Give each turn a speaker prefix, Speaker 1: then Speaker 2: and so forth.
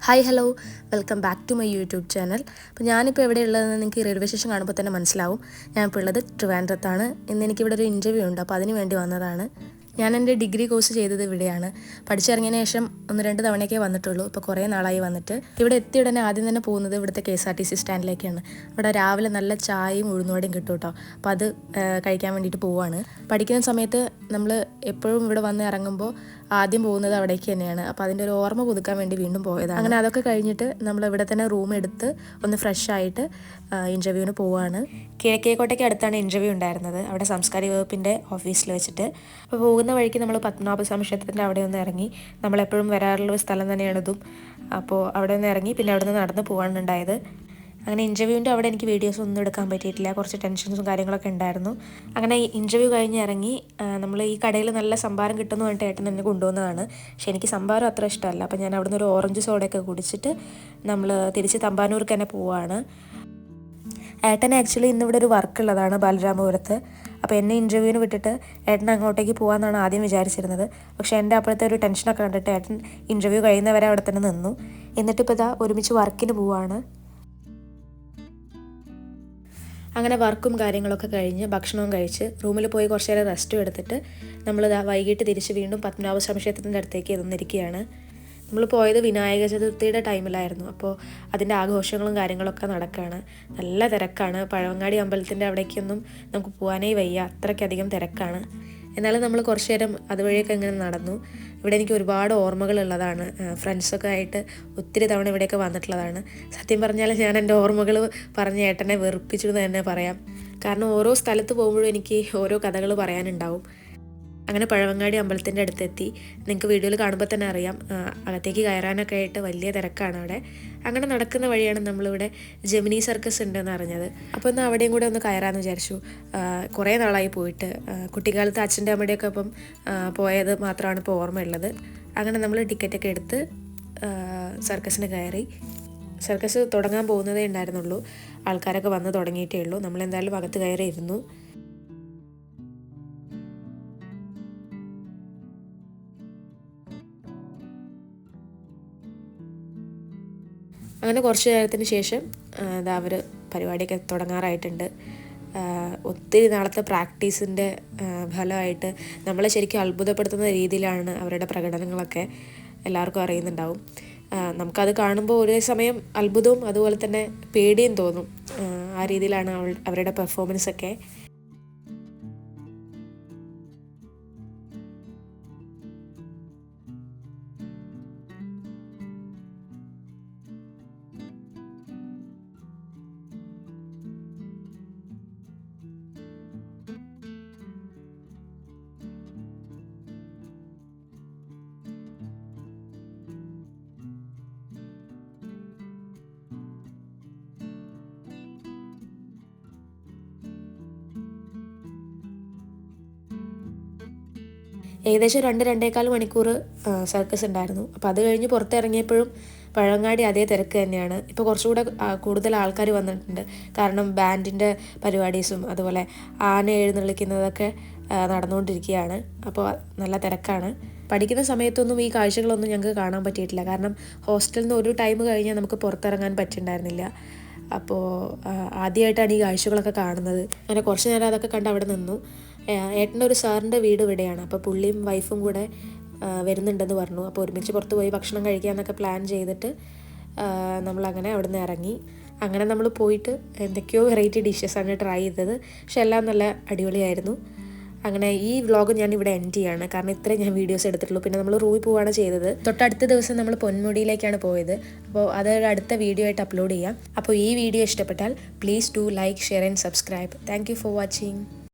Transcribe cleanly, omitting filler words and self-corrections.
Speaker 1: Hi hello welcome back to my YouTube channel. അപ്പോൾ ഞാനിപ്പോൾ എവിടെയുള്ളതെന്ന് നിങ്ങൾക്ക് റെയിൽവേ സ്റ്റേഷൻ കാണുമ്പോൾ തന്നെ മനസ്സിലാവും. ഞാനിപ്പോൾ ഉള്ളത് ട്രിവാൻഡ്രത്താണ്. ഇന്ന് എനിക്കിവിടെ ഒരു ഇൻ്റർവ്യൂ ഉണ്ട്, അപ്പോൾ അതിന് വേണ്ടി വന്നതാണ്. ഞാൻ എൻ്റെ ഡിഗ്രി കോഴ്സ് ചെയ്തത് ഇവിടെയാണ്. പഠിച്ചിറങ്ങിയതിന് ശേഷം 1-2 തവണയൊക്കെ വന്നിട്ടുള്ളൂ. ഇപ്പോൾ കുറേ നാളായി വന്നിട്ട്. ഇവിടെ എത്തിയ ഉടനെ ആദ്യം തന്നെ പോകുന്നത് ഇവിടുത്തെ KSRTC സ്റ്റാൻഡിലേക്കാണ്. ഇവിടെ രാവിലെ നല്ല ചായയും ഉഴുന്നുവടയും കിട്ടും കേട്ടോ. അപ്പോൾ അത് കഴിക്കാൻ വേണ്ടിയിട്ട് പോവുകയാണ്. പഠിക്കുന്ന സമയത്ത് നമ്മൾ എപ്പോഴും ഇവിടെ വന്ന് ഇറങ്ങുമ്പോൾ ആദ്യം പോകുന്നത് അവിടേക്ക് തന്നെയാണ്. അപ്പോൾ അതിൻ്റെ ഒരു ഓർമ്മ പുതുക്കാൻ വേണ്ടി വീണ്ടും പോയതാണ്. അങ്ങനെ അതൊക്കെ കഴിഞ്ഞിട്ട് നമ്മൾ ഇവിടെ തന്നെ റൂം എടുത്ത് ഒന്ന് ഫ്രഷ് ആയിട്ട് ഇൻ്റർവ്യൂവിന് പോവുകയാണ്. കിഴക്കേക്കോട്ടയ്ക്ക് അടുത്താണ് ഇൻ്റർവ്യൂ ഉണ്ടായിരുന്നത്, അവിടെ സാംസ്കാരിക വകുപ്പിൻ്റെ ഓഫീസിൽ വെച്ചിട്ട്. അപ്പോൾ പോകുന്ന വഴിക്ക് നമ്മൾ പത്മനാഭസ്വാമി ക്ഷേത്രത്തിൻ്റെ അവിടെ ഒന്ന് ഇറങ്ങി. നമ്മളെപ്പോഴും വരാറുള്ള ഒരു സ്ഥലം തന്നെയാണ് ഇതും. അപ്പോൾ അവിടെ നിന്ന് ഇറങ്ങി പിന്നെ അവിടെ നിന്ന് നടന്ന് പോകാനാണ് ഉണ്ടായത്. അങ്ങനെ ഇൻ്റർവ്യൂവിൻ്റെ അവിടെ എനിക്ക് വീഡിയോസ് ഒന്നും എടുക്കാൻ പറ്റിയിട്ടില്ല, കുറച്ച് ടെൻഷൻസും കാര്യങ്ങളൊക്കെ ഉണ്ടായിരുന്നു. അങ്ങനെ ഇൻ്റർവ്യൂ കഴിഞ്ഞ് ഇറങ്ങി നമ്മൾ ഈ കടയിൽ നല്ല സംഭാരം കിട്ടുമെന്ന് പറഞ്ഞിട്ട് ഏട്ടൻ എന്നെ കൊണ്ടുവന്നതാണ്. പക്ഷേ എനിക്ക് സംഭാരം അത്ര ഇഷ്ടമല്ല. അപ്പോൾ ഞാൻ അവിടെ നിന്ന് ഒരു ഓറഞ്ച് സോഡയൊക്കെ കുടിച്ചിട്ട് നമ്മൾ തിരിച്ച് തമ്പാനൂർക്ക് തന്നെ പോവുകയാണ്. ഏട്ടന് ആക്ച്വലി ഇന്നിവിടെ ഒരു വർക്ക് ഉള്ളതാണ് ബാലരാമപുരത്ത്. അപ്പോൾ എന്നെ ഇൻ്റർവ്യൂവിന് വിട്ടിട്ട് ഏട്ടൻ അങ്ങോട്ടേക്ക് പോകാമെന്നാണ് ആദ്യം വിചാരിച്ചിരുന്നത്. പക്ഷേ എൻ്റെ അപ്പോഴത്തെ ഒരു ടെൻഷനൊക്കെ കണ്ടിട്ട് ഏട്ടൻ ഇൻ്റർവ്യൂ കഴിയുന്നവരെ അവിടെ തന്നെ നിന്നു. എന്നിട്ടിപ്പോൾ ഇതാ ഒരുമിച്ച് വർക്കിന് പോവുകയാണ്. അങ്ങനെ വർക്കും കാര്യങ്ങളൊക്കെ കഴിഞ്ഞ് ഭക്ഷണവും കഴിച്ച് റൂമിൽ പോയി കുറച്ച് നേരം റെസ്റ്റും എടുത്തിട്ട് നമ്മളിതാ വൈകിട്ട് തിരിച്ച് വീണ്ടും പത്മനാഭസ്വാമി ക്ഷേത്രത്തിൻ്റെ അടുത്തേക്ക് എത്തുന്നിരിക്കുകയാണ്. നമ്മൾ പോയത് വിനായക ചതുർത്ഥിയുടെ ടൈമിലായിരുന്നു. അപ്പോൾ അതിൻ്റെ ആഘോഷങ്ങളും കാര്യങ്ങളൊക്കെ നടക്കുകയാണ്. നല്ല തിരക്കാണ്. പഴവങ്ങാടി അമ്പലത്തിൻ്റെ അവിടേക്കൊന്നും നമുക്ക് പോകാനേ വയ്യ, അത്രയ്ക്കധികം തിരക്കാണ്. എന്നാലും നമ്മൾ കുറച്ച് നേരം അതുവഴിയൊക്കെ ഇങ്ങനെ നടന്നു. ഇവിടെ എനിക്ക് ഒരുപാട് ഓർമ്മകളുള്ളതാണ്. ഫ്രണ്ട്സൊക്കെ ആയിട്ട് ഒത്തിരി തവണ ഇവിടെയൊക്കെ വന്നിട്ടുള്ളതാണ്. സത്യം പറഞ്ഞാൽ ഞാൻ എൻ്റെ ഓർമ്മകൾ പറഞ്ഞ് ഏട്ടനെ വെറുപ്പിച്ചു എന്ന് തന്നെ പറയാം. കാരണം ഓരോ സ്ഥലത്ത് പോകുമ്പോഴും എനിക്ക് ഓരോ കഥകൾ പറയാനുണ്ടാവും. അങ്ങനെ പഴവങ്ങാടി അമ്പലത്തിൻ്റെ അടുത്തെത്തി. നിങ്ങൾക്ക് വീഡിയോയിൽ കാണുമ്പോൾ തന്നെ അറിയാം, അകത്തേക്ക് കയറാനൊക്കെ ആയിട്ട് വലിയ തിരക്കാണ് അവിടെ. അങ്ങനെ നടക്കുന്ന വഴിയാണ് നമ്മളിവിടെ ജെമിനി സർക്കസ് ഉണ്ടെന്ന് അറിഞ്ഞത്. അപ്പോൾ ഒന്ന് അവിടെയും കൂടെ ഒന്ന് കയറാമെന്ന് വിചാരിച്ചു. കുറേ നാളായി പോയിട്ട്. കുട്ടിക്കാലത്ത് അച്ഛൻ്റെ അമ്മയുടെയൊക്കെ ഒപ്പം പോയത് മാത്രമാണ് ഇപ്പോൾ ഓർമ്മയുള്ളത്. അങ്ങനെ നമ്മൾ ടിക്കറ്റൊക്കെ എടുത്ത് സർക്കസിന് കയറി. സർക്കസ് തുടങ്ങാൻ പോകുന്നതേ ഉണ്ടായിരുന്നുള്ളൂ. ആൾക്കാരൊക്കെ വന്ന് തുടങ്ങിയിട്ടേ ഉള്ളൂ. നമ്മളെന്തായാലും അകത്ത് കയറി ഇരുന്നു. അങ്ങനെ കുറച്ച് നേരത്തിന് ശേഷം അവർ പരിപാടിയൊക്കെ തുടങ്ങാറായിട്ടുണ്ട്. ഒത്തിരി നാളത്തെ പ്രാക്ടീസിൻ്റെ ഫലമായിട്ട് നമ്മളെ ശരിക്കും അത്ഭുതപ്പെടുത്തുന്ന രീതിയിലാണ് അവരുടെ പ്രകടനങ്ങളൊക്കെ എല്ലാവർക്കും അറിയുന്നുണ്ടാവും. നമുക്കത് കാണുമ്പോൾ ഒരേ സമയം അത്ഭുതവും അതുപോലെ തന്നെ പേടിയും തോന്നും. ആ രീതിയിലാണ് അവരുടെ പെർഫോമൻസൊക്കെ. ഏകദേശം 2-2.25 മണിക്കൂർ സർക്കസ് ഉണ്ടായിരുന്നു. അപ്പോൾ അത് കഴിഞ്ഞ് പുറത്തിറങ്ങിയപ്പോഴും പഴവങ്ങാടി അതേ തിരക്ക് തന്നെയാണ്. ഇപ്പോൾ കുറച്ചുകൂടെ കൂടുതൽ ആൾക്കാർ വന്നിട്ടുണ്ട്. കാരണം ബാൻഡിൻ്റെ പരിപാടീസും അതുപോലെ ആന എഴുന്നള്ളിക്കുന്നതൊക്കെ നടന്നുകൊണ്ടിരിക്കുകയാണ്. അപ്പോൾ നല്ല തിരക്കാണ്. പഠിക്കുന്ന സമയത്തൊന്നും ഈ കാഴ്ചകളൊന്നും ഞങ്ങൾക്ക് കാണാൻ പറ്റിയിട്ടില്ല. കാരണം ഹോസ്റ്റലിൽ നിന്ന് ഒരു ടൈം കഴിഞ്ഞാൽ നമുക്ക് പുറത്തിറങ്ങാൻ പറ്റുന്നുണ്ടായിരുന്നില്ല. അപ്പോൾ ആദ്യമായിട്ടാണ് ഈ കാഴ്ചകളൊക്കെ കാണുന്നത്. അങ്ങനെ കുറച്ച് നേരം അതൊക്കെ കണ്ട് അവിടെ നിന്നു. ഏട്ടൻ്റെ ഒരു സാറിൻ്റെ വീട് ഇവിടെയാണ്. അപ്പോൾ പുള്ളിയും വൈഫും കൂടെ വരുന്നുണ്ടെന്ന് പറഞ്ഞു. അപ്പോൾ ഒരുമിച്ച് പുറത്ത് പോയി ഭക്ഷണം കഴിക്കാമെന്നൊക്കെ പ്ലാൻ ചെയ്തിട്ട് നമ്മളങ്ങനെ അവിടെ നിന്ന് ഇറങ്ങി. അങ്ങനെ നമ്മൾ പോയിട്ട് എന്തൊക്കെയോ വെറൈറ്റി ഡിഷസാണ് ട്രൈ ചെയ്തത്. പക്ഷെ എല്ലാം നല്ല അടിപൊളിയായിരുന്നു. അങ്ങനെ ഈ വ്ളോഗ് ഞാൻ ഇവിടെ എൻഡ് ചെയ്യാണ്. കാരണം ഇത്രയും ഞാൻ വീഡിയോസ് എടുത്തിട്ടുള്ളൂ. പിന്നെ നമ്മൾ റൂമിൽ പോവുകയാണ് ചെയ്തത്. തൊട്ടടുത്ത ദിവസം നമ്മൾ പൊന്മുടിയിലേക്കാണ് പോയത്. അപ്പോൾ അത് അടുത്ത വീഡിയോ ആയിട്ട് അപ്ലോഡ് ചെയ്യാം. അപ്പോൾ ഈ വീഡിയോ ഇഷ്ടപ്പെട്ടാൽ please do like, share and subscribe. Thank you for watching.